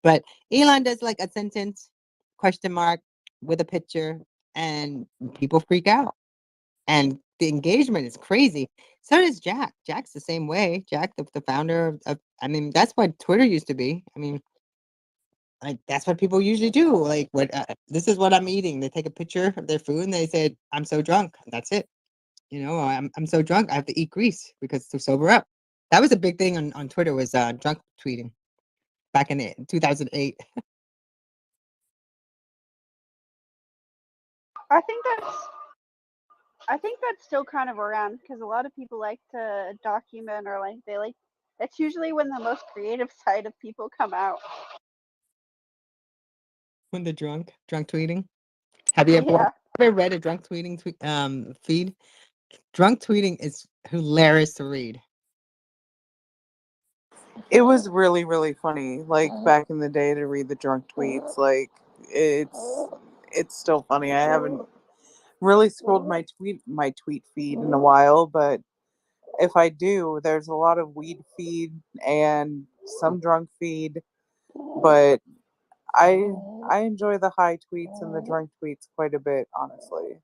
But Elon does like a sentence, question mark, with a picture, and people freak out. And the engagement is crazy. So does Jack. Jack's the same way. Jack, the founder I mean, that's what Twitter used to be. I mean, like that's what people usually do. Like, what this is what I'm eating. They take a picture of their food and they said, "I'm so drunk." That's it. I'm so drunk. I have to eat grease because to sober up. That was a big thing on Twitter was drunk tweeting back in 2008. I think that's I think that's still kind of around because a lot of people like to document or that's usually when the most creative side of people come out. When the drunk tweeting. Have you Yeah. ever read a drunk tweeting feed? Drunk tweeting is hilarious to read. It was really, really funny. Like back in the day to read the drunk tweets. Like it's still funny. I haven't really scrolled my tweet feed in a while, but if I do, there's a lot of weed feed and some drunk feed. But I I enjoy the high tweets and the drunk tweets quite a bit, honestly.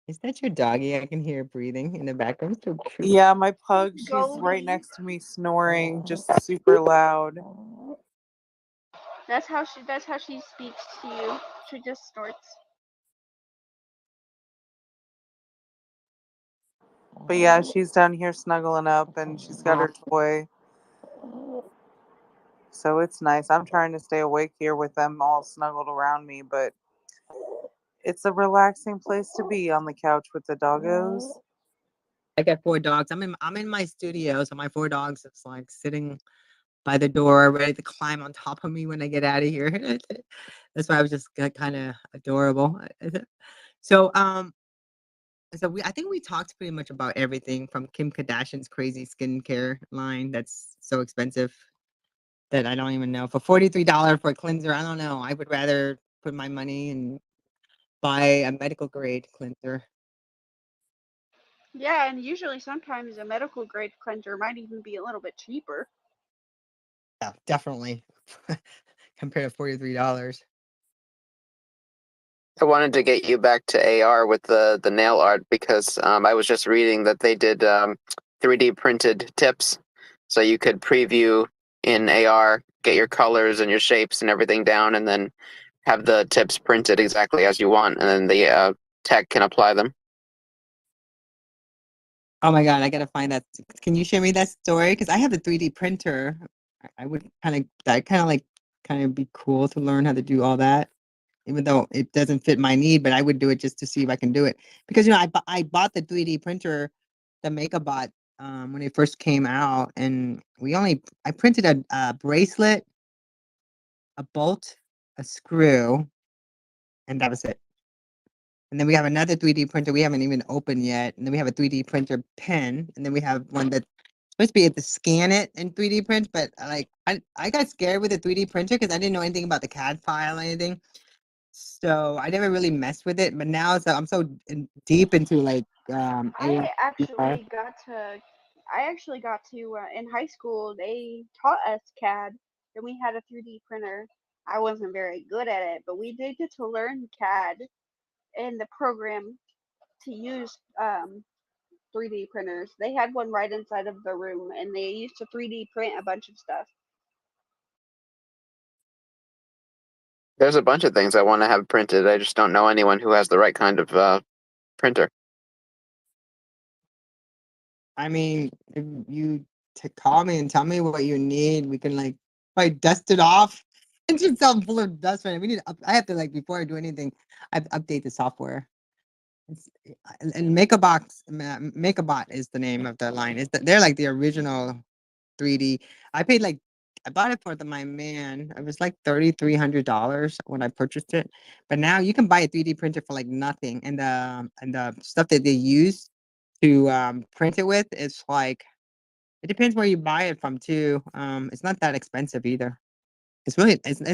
Is that your doggy? I can hear breathing in the background. So cute. Yeah, my pug, she's right Goldie. next to me snoring just super loud. That's how she speaks to you. She just snorts. But yeah, she's down here snuggling up and she's got her toy. So it's nice. I'm trying to stay awake here with them all snuggled around me, but it's a relaxing place to be on the couch with the doggos. I got 4 dogs. I'm in my studio, so my 4 dogs is like sitting by the door, ready to climb on top of me when I get out of here. That's why I was just kind of adorable. So I think we talked pretty much about everything from Kim Kardashian's crazy skincare line that's so expensive that I don't even know. For $43 for a cleanser, I don't know. I would rather put my money and buy a medical grade cleanser. Yeah, and usually sometimes a medical grade cleanser might even be a little bit cheaper. Yeah, definitely. Compared to $43. I wanted to get you back to AR with the nail art because I was just reading that they did 3D printed tips, so you could preview in AR, get your colors and your shapes and everything down, and then have the tips printed exactly as you want, and then the tech can apply them. Oh my God, I gotta find that. Can you show me that story? Because I have a 3D printer. I would kind of be cool to learn how to do all that, even though it doesn't fit my need, but I would do it just to see if I can do it. Because I bought the 3D printer, the MakerBot, when it first came out, and I printed a bracelet, a bolt, a screw, and that was it. And then we have another 3D printer we haven't even opened yet. And then we have a 3D printer pen. And then we have one that's supposed to be able to scan it in 3D print. But I got scared with the 3D printer because I didn't know anything about the CAD file or anything. So I never really messed with it. But now I'm so deep into like I AR. actually got to in high school they taught us CAD and we had a 3D printer. I wasn't very good at it, but we did get to learn CAD and the program to use 3D printers. They had one right inside of the room and they used to 3D print a bunch of stuff. There's a bunch of things I want to have printed. I just don't know anyone who has the right kind of printer. I mean, if you call me and tell me what you need, we can like dust it off. It's just so full of dust right now. We need I have to like before I do anything, I have to update the software. And MakeaBot is the name of the line. They're like the original 3D. I bought it for my man. It was like $3,300 when I purchased it. But now you can buy a 3D printer for like nothing. And the stuff that they use to print it with is like it depends where you buy it from too. It's not that expensive either. It's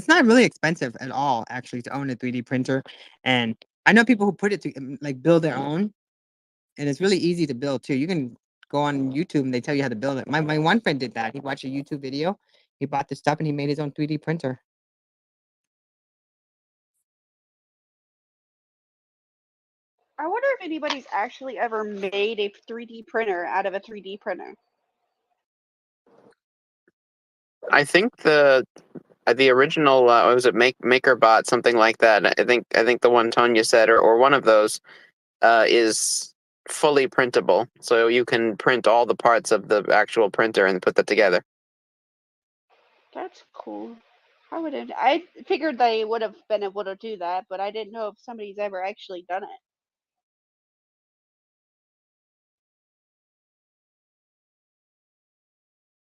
not really expensive at all actually to own a 3D printer. And I know people who put it to like build their own, and it's really easy to build too. You can go on YouTube and they tell you how to build it. My one friend did that. He watched a YouTube video, he bought the stuff and he made his own 3D printer. I wonder if anybody's actually ever made a 3D printer out of a 3D printer. I think the original what was it MakerBot, something like that. I think the one Tonya said or one of those is fully printable, so you can print all the parts of the actual printer and put that together. That's cool. I figured they would have been able to do that, but I didn't know if somebody's ever actually done it.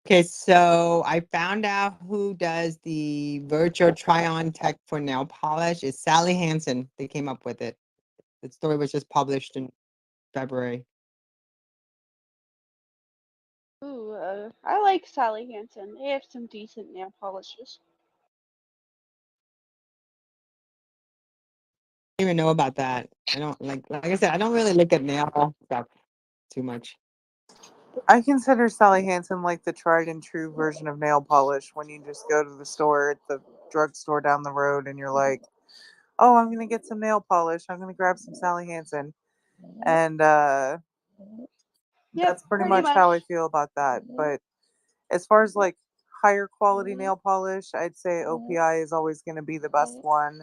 Okay, so I found out who does the virtual try-on tech for nail polish. It's Sally Hansen. They came up with it. The story was just published in February. Ooh, I like Sally Hansen. They have some decent nail polishes. I don't even know about that. I don't like I said, I don't really look at nail stuff too much. I consider Sally Hansen like the tried and true version of nail polish when you just go to the store at the drugstore down the road and you're like, oh, I'm going to get some nail polish. I'm going to grab some Sally Hansen. And Yep, that's pretty much how I feel about that. But as far as like higher quality nail polish, I'd say OPI is always going to be the best one.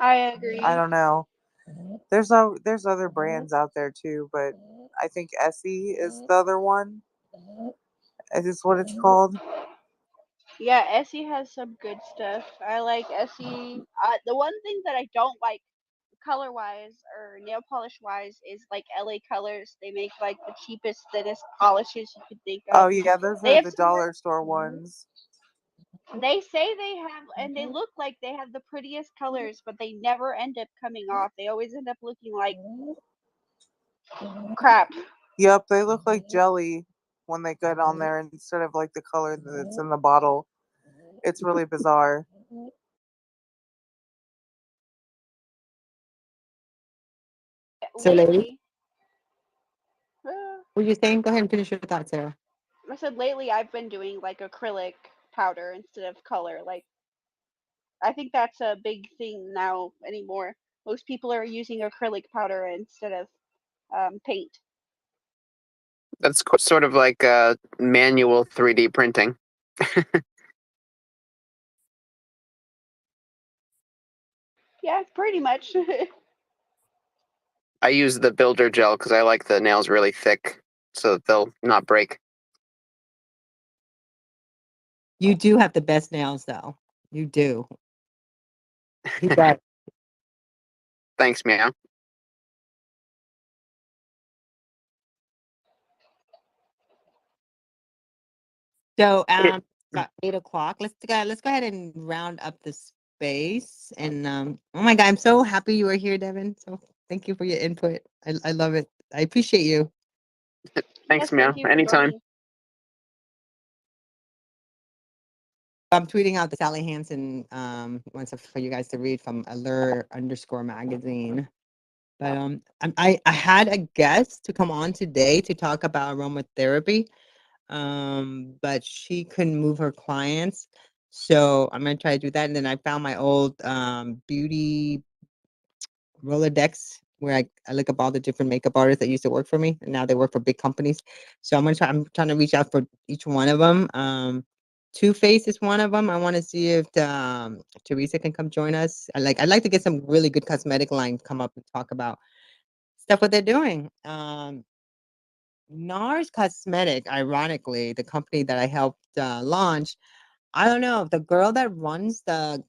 I agree. I don't know. There's other brands out there too, but I think Essie is the other one. Is what it's called? Yeah, Essie has some good stuff. I like Essie. The one thing that I don't like color wise or nail polish wise is like LA Colors. They make like the cheapest, thinnest polishes you could think Oh of. yeah, those They are have the some. dollar store ones. They say they have, and they look like they have the prettiest colors, but they never end up coming off. They always end up looking like crap. Yep, they look like jelly when they get on there instead of like the color that's in the bottle. It's really bizarre. So lady, Lately, what are you saying? Go ahead and finish your thoughts, Sarah. I said lately I've been doing like acrylic powder instead of color. Like I think that's a big thing now anymore. Most people are using acrylic powder instead of paint. That's sort of like manual 3D printing. Yeah, pretty much. I use the builder gel because I like the nails really thick so that they'll not break. You do have the best nails though. You do. You bet. Thanks, Meow. So It- about 8 o'clock. Let's go ahead and round up the space. And oh my God, I'm so happy you were here, Devin. So thank you for your input. I love it. I appreciate you. Thanks, Yes, Meow. thank you for Anytime. joining. I'm tweeting out the Sally Hansen one for you guys to read from allure_magazine. But I had a guest to come on today to talk about aromatherapy. But she couldn't move her clients. So I'm gonna try to do that. And then I found my old beauty Rolodex where I look up all the different makeup artists that used to work for me, and now they work for big companies. So I'm trying to reach out for each one of them. Two Face is one of them. I want to see if Teresa can come join us. I'd like to get some really good cosmetic line come up and talk about stuff what they're doing. NARS Cosmetic, ironically, the company that I helped launch, I don't know, the girl that runs the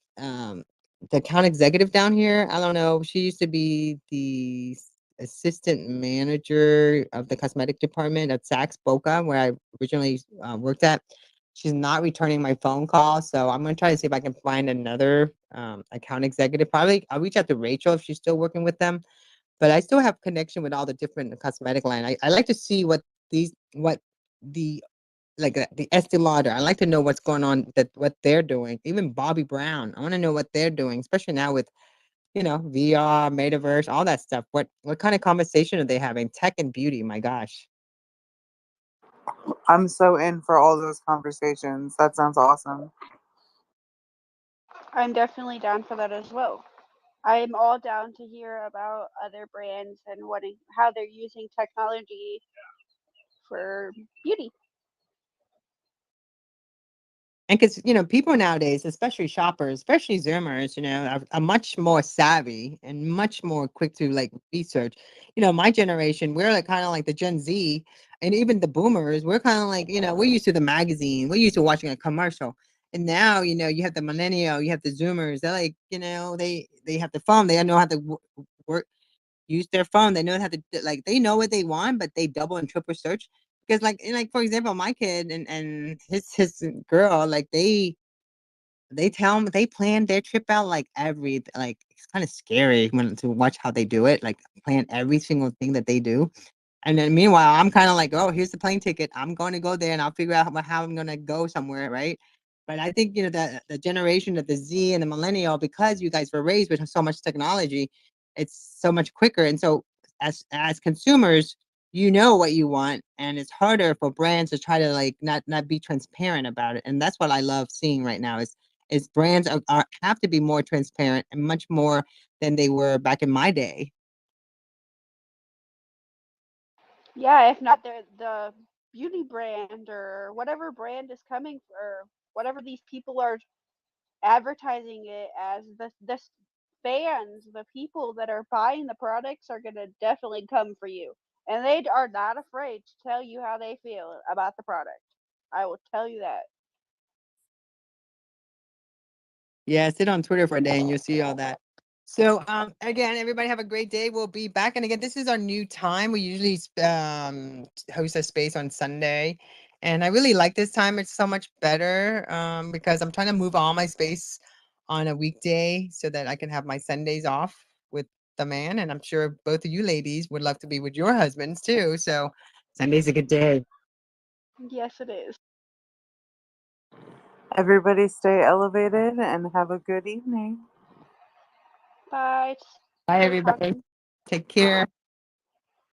account executive down here, I don't know, she used to be the assistant manager of the cosmetic department at Saks Boca, where I originally worked at. She's not returning my phone call, so I'm gonna try to see if I can find another account executive. Probably I'll reach out to Rachel if she's still working with them, but I still have connection with all the different cosmetic line. I like to see what the the Estee Lauder. I like to know what's going on, that what they're doing. Even Bobby Brown. I want to know what they're doing, especially now with VR, metaverse, all that stuff. What kind of conversation are they having? Tech and beauty. My gosh. I'm so in for all those conversations. That sounds awesome. I'm definitely down for that as well. I'm all down to hear about other brands and how they're using technology for beauty. And because, people nowadays, especially shoppers, especially Zoomers, are much more savvy and much more quick to research. My generation, we're kind of like the Gen Z, and even the boomers, we're kind of like, we're used to the magazine, we're used to watching a commercial. And now, you have the millennial, you have the Zoomers, they're like, they have the phone, they know how to work, use their phone. They know how to they know what they want, but they double and triple search. Because for example, my kid and his girl, they tell them they plan their trip out it's kind of scary to watch how they do it, plan every single thing that they do. And then meanwhile, I'm kind of like, oh, here's the plane ticket. I'm going to go there and I'll figure out how I'm going to go somewhere, right? But I think, the generation of the Z and the millennial, because you guys were raised with so much technology, it's so much quicker. And so as consumers, you know what you want, and it's harder for brands to try to not be transparent about it. And that's what I love seeing right now is brands have to be more transparent and much more than they were back in my day. Yeah, if not the beauty brand or whatever brand is coming for whatever these people are advertising it as, the fans, the people that are buying the products are gonna definitely come for you, and they are not afraid to tell you how they feel about the product. I will tell you that. Yeah, sit on Twitter for a day and you'll see all that. So again, everybody have a great day. We'll be back. And again, this is our new time. We usually host a space on Sunday. And I really like this time. It's so much better because I'm trying to move all my space on a weekday so that I can have my Sundays off with the man. And I'm sure both of you ladies would love to be with your husbands too. So Sunday's a good day. Yes, it is. Everybody stay elevated and have a good evening. Bye. Bye, Great everybody. talking. Take care.